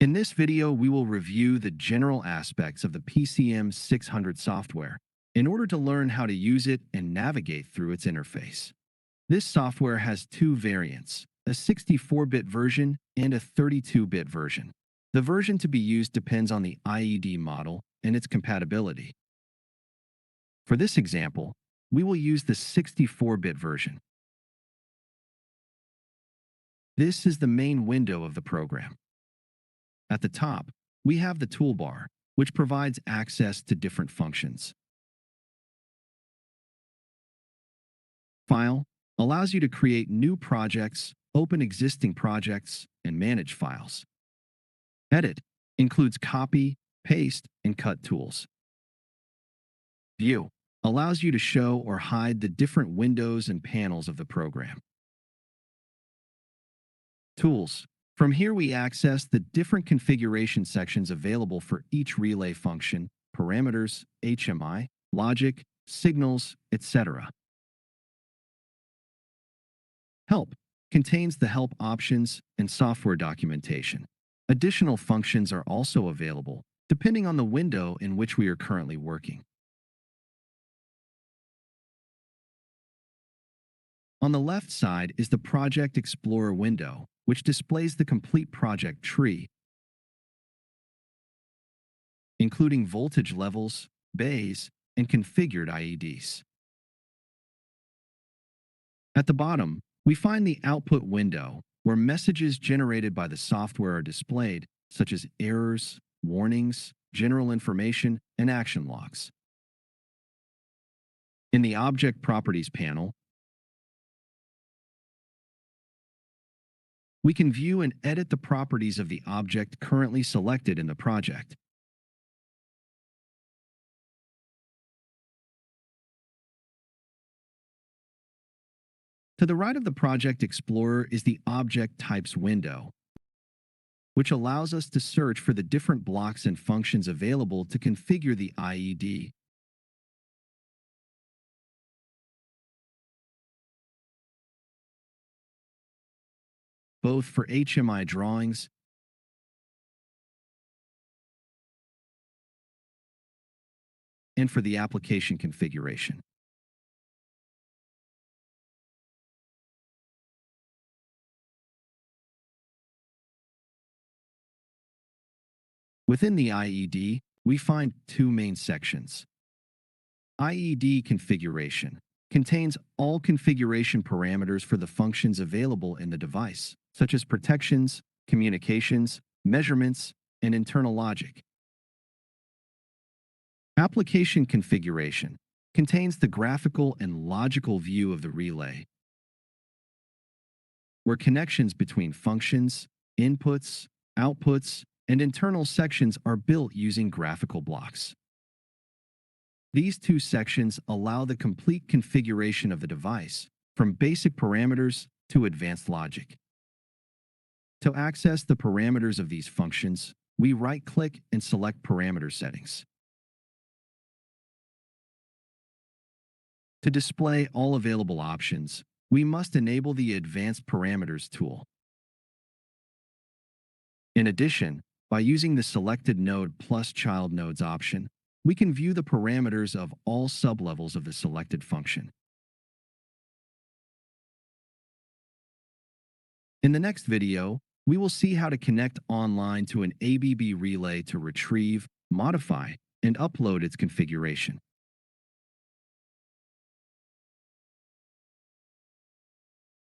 In this video, we will review the general aspects of the PCM600 software in order to learn how to use it and navigate through its interface. This software has two variants, a 64-bit version and a 32-bit version. The version to be used depends on the IED model and its compatibility. For this example, we will use the 64-bit version. This is the main window of the program. At the top, we have the toolbar, which provides access to different functions. File allows you to create new projects, open existing projects, and manage files. Edit includes copy, paste, and cut tools. View allows you to show or hide the different windows and panels of the program. Tools. From here, we access the different configuration sections available for each relay function, parameters, HMI, logic, signals, etc. Help contains the help options and software documentation. Additional functions are also available, depending on the window in which we are currently working. On the left side is the Project Explorer window, which displays the complete project tree, including voltage levels, bays, and configured IEDs. At the bottom, we find the Output window, where messages generated by the software are displayed, such as errors, warnings, general information, and action logs. In the Object Properties panel, we can view and edit the properties of the object currently selected in the project. To the right of the Project Explorer is the Object Types window, which allows us to search for the different blocks and functions available to configure the IED. Both for HMI drawings and for the application configuration. Within the IED, we find two main sections. IED configuration contains all configuration parameters for the functions available in the device, such as protections, communications, measurements, and internal logic. Application configuration contains the graphical and logical view of the relay, where connections between functions, inputs, outputs, and internal sections are built using graphical blocks. These two sections allow the complete configuration of the device, from basic parameters to advanced logic. To access the parameters of these functions, we right-click and select Parameter Settings. To display all available options, we must enable the Advanced Parameters tool. In addition, by using the Selected Node plus Child Nodes option, we can view the parameters of all sublevels of the selected function. In the next video, we will see how to connect online to an ABB relay to retrieve, modify, and upload its configuration.